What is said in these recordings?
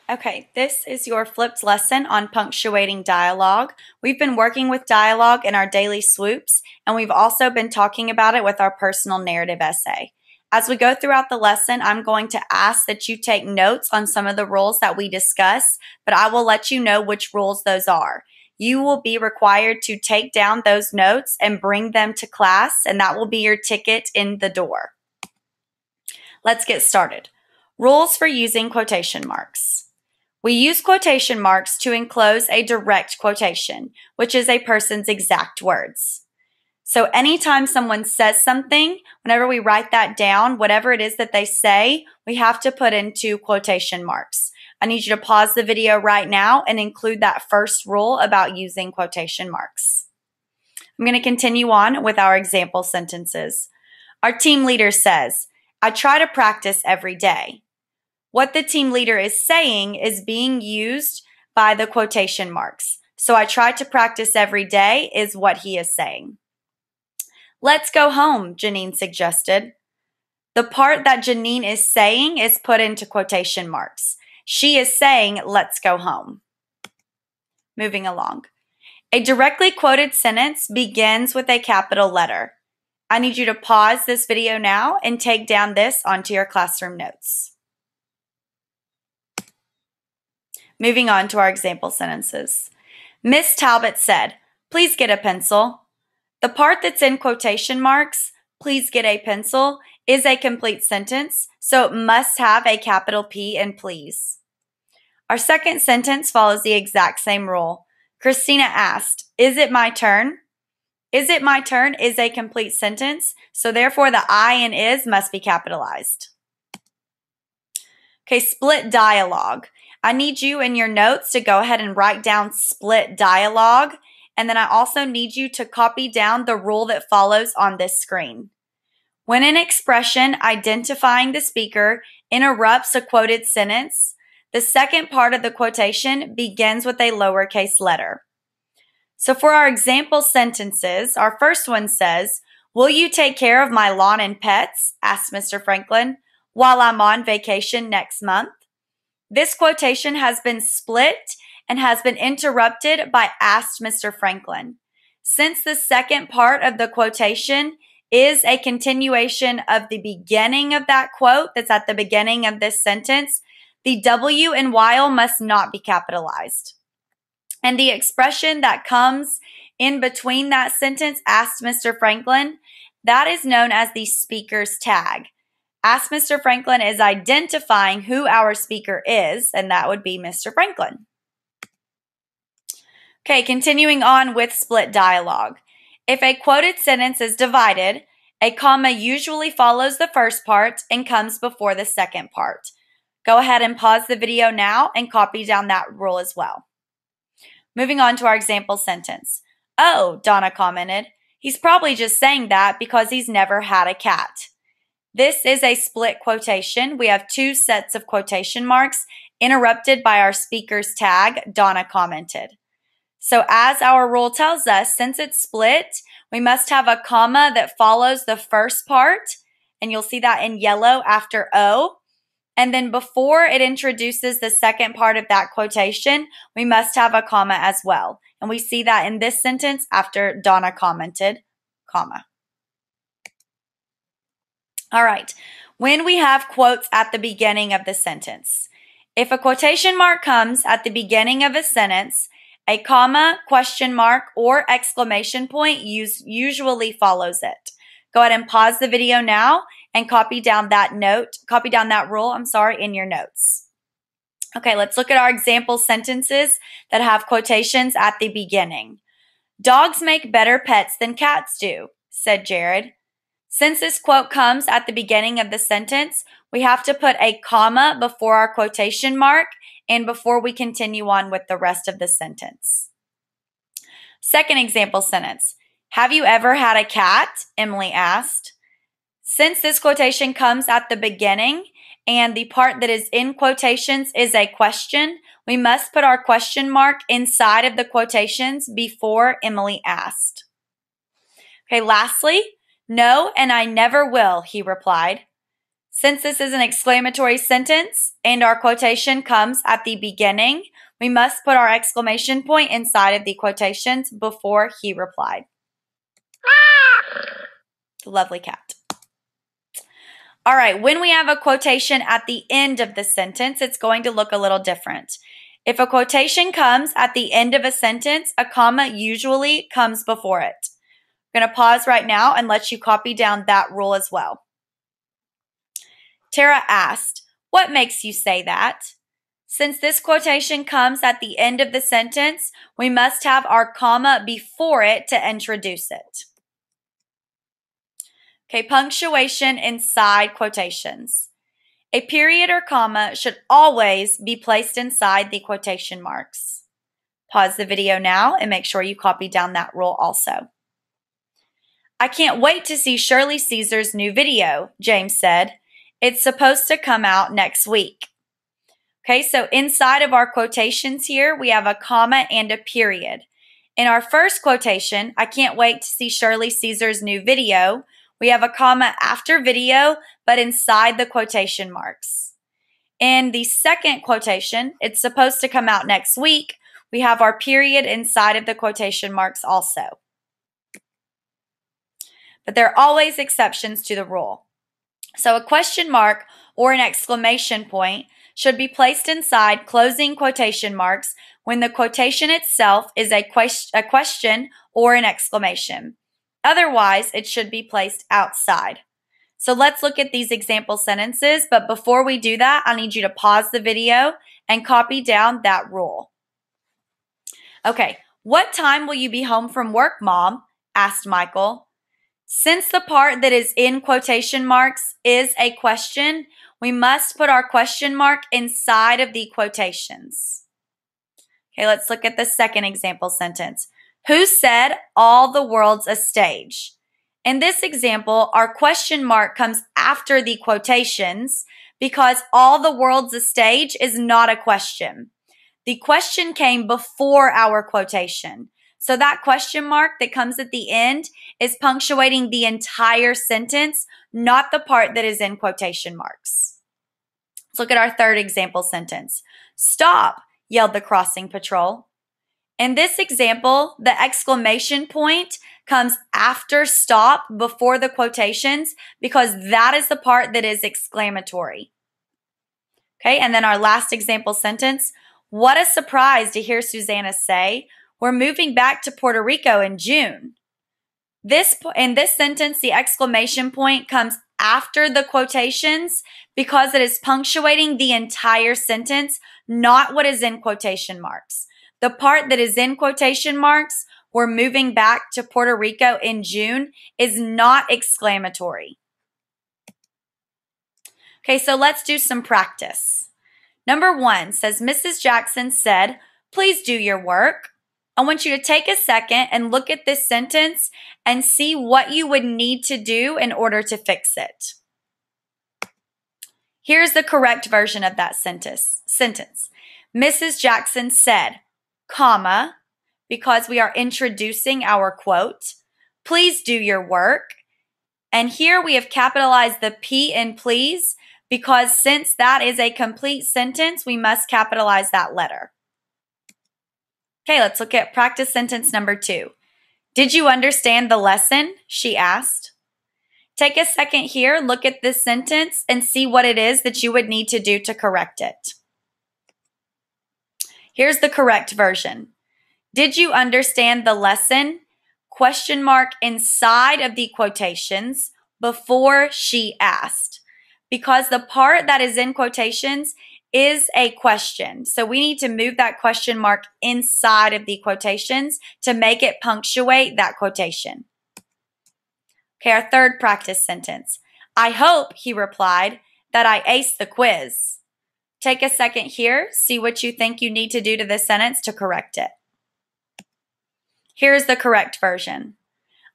Okay, this is your flipped lesson on punctuating dialogue. We've been working with dialogue in our daily swoops, and we've also been talking about it with our personal narrative essay. As we go throughout the lesson, I'm going to ask that you take notes on some of the rules that we discuss, but I will let you know which rules those are. You will be required to take down those notes and bring them to class, and that will be your ticket in the door. Let's get started. Rules for using quotation marks. We use quotation marks to enclose a direct quotation, which is a person's exact words. So anytime someone says something, whenever we write that down, whatever it is that they say, we have to put into quotation marks. I need you to pause the video right now and include that first rule about using quotation marks. I'm going to continue on with our example sentences. Our team leader says, "I try to practice every day." What the team leader is saying is being used by the quotation marks. So I try to practice every day is what he is saying. "Let's go home," Janine suggested. The part that Janine is saying is put into quotation marks. She is saying, "Let's go home." Moving along. A directly quoted sentence begins with a capital letter. I need you to pause this video now and take down this onto your classroom notes. Moving on to our example sentences. Miss Talbot said, "Please get a pencil." The part that's in quotation marks, "please get a pencil," is a complete sentence, so it must have a capital P in please. Our second sentence follows the exact same rule. Christina asked, "Is it my turn?" "Is it my turn" is a complete sentence, so therefore the I in is must be capitalized. Okay, split dialogue. I need you in your notes to go ahead and write down split dialogue, and then I also need you to copy down the rule that follows on this screen. When an expression identifying the speaker interrupts a quoted sentence, the second part of the quotation begins with a lowercase letter. So for our example sentences, our first one says, "Will you take care of my lawn and pets?" asked Mr. Franklin, "while I'm on vacation next month." This quotation has been split and has been interrupted by asked Mr. Franklin. Since the second part of the quotation is a continuation of the beginning of that quote that's at the beginning of this sentence, the W in while must not be capitalized. And the expression that comes in between that sentence, asked Mr. Franklin, that is known as the speaker's tag. Ask Mr. Franklin is identifying who our speaker is, and that would be Mr. Franklin. Okay, continuing on with split dialogue. If a quoted sentence is divided, a comma usually follows the first part and comes before the second part. Go ahead and pause the video now and copy down that rule as well. Moving on to our example sentence. "Oh," Donna commented, "he's probably just saying that because he's never had a cat." This is a split quotation. We have two sets of quotation marks interrupted by our speaker's tag, Donna commented. So as our rule tells us, since it's split, we must have a comma that follows the first part, and you'll see that in yellow after O. And then before it introduces the second part of that quotation, we must have a comma as well. And we see that in this sentence after Donna commented, comma. All right, when we have quotes at the beginning of the sentence, if a quotation mark comes at the beginning of a sentence, a comma, question mark, or exclamation point usually follows it. Go ahead and pause the video now and copy down that rule, in your notes. Okay, let's look at our example sentences that have quotations at the beginning. "Dogs make better pets than cats do," said Jared. Since this quote comes at the beginning of the sentence, we have to put a comma before our quotation mark and before we continue on with the rest of the sentence. Second example sentence. "Have you ever had a cat?" Emily asked. Since this quotation comes at the beginning and the part that is in quotations is a question, we must put our question mark inside of the quotations before Emily asked. Okay, lastly, "No, and I never will," he replied. Since this is an exclamatory sentence and our quotation comes at the beginning, we must put our exclamation point inside of the quotations before he replied. Lovely cat. All right, when we have a quotation at the end of the sentence, it's going to look a little different. If a quotation comes at the end of a sentence, a comma usually comes before it. I'm going to pause right now and let you copy down that rule as well. Tara asked, "What makes you say that?" Since this quotation comes at the end of the sentence, we must have our comma before it to introduce it. Okay, punctuation inside quotations. A period or comma should always be placed inside the quotation marks. Pause the video now and make sure you copy down that rule also. "I can't wait to see Shirley Caesar's new video," James said. "It's supposed to come out next week." Okay, so inside of our quotations here, we have a comma and a period. In our first quotation, "I can't wait to see Shirley Caesar's new video," we have a comma after video, but inside the quotation marks. In the second quotation, "It's supposed to come out next week," we have our period inside of the quotation marks also. But there are always exceptions to the rule. So a question mark or an exclamation point should be placed inside closing quotation marks when the quotation itself is a question or an exclamation. Otherwise, it should be placed outside. So let's look at these example sentences, but before we do that, I need you to pause the video and copy down that rule. Okay, "What time will you be home from work, Mom?" asked Michael. Since the part that is in quotation marks is a question, we must put our question mark inside of the quotations. Okay, let's look at the second example sentence. "Who said all the world's a stage?" In this example, our question mark comes after the quotations because "all the world's a stage" is not a question. The question came before our quotation. So that question mark that comes at the end is punctuating the entire sentence, not the part that is in quotation marks. Let's look at our third example sentence. "Stop," yelled the crossing patrol. In this example, the exclamation point comes after stop before the quotations because that is the part that is exclamatory. Okay, and then our last example sentence. "What a surprise to hear Susanna say, 'We're moving back to Puerto Rico in June.'" In this sentence, the exclamation point comes after the quotations because it is punctuating the entire sentence, not what is in quotation marks. The part that is in quotation marks, "We're moving back to Puerto Rico in June," is not exclamatory. Okay, so let's do some practice. Number 1 says, "Mrs. Jackson said, 'Please do your work.'" I want you to take a second and look at this sentence and see what you would need to do in order to fix it. Here's the correct version of that sentence. Mrs. Jackson said, comma, because we are introducing our quote, "Please do your work." And here we have capitalized the P in please because since that is a complete sentence, we must capitalize that letter. Okay, let's look at practice sentence number 2. "Did you understand the lesson?" she asked. Take a second here, look at this sentence, and see what it is that you would need to do to correct it. Here's the correct version. "Did you understand the lesson?" Question mark inside of the quotations before she asked. Because the part that is in quotations is a question. So we need to move that question mark inside of the quotations to make it punctuate that quotation. Okay, our third practice sentence. "I hope," he replied, "that I aced the quiz." Take a second here, see what you think you need to do to this sentence to correct it. Here's the correct version.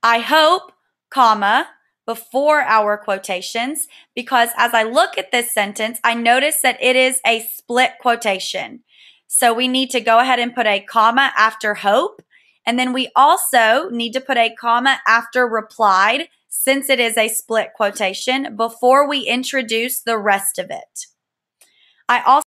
"I hope, comma, before our quotations, because as I look at this sentence, I notice that it is a split quotation. So we need to go ahead and put a comma after hope, and then we also need to put a comma after replied, since it is a split quotation, before we introduce the rest of it. I also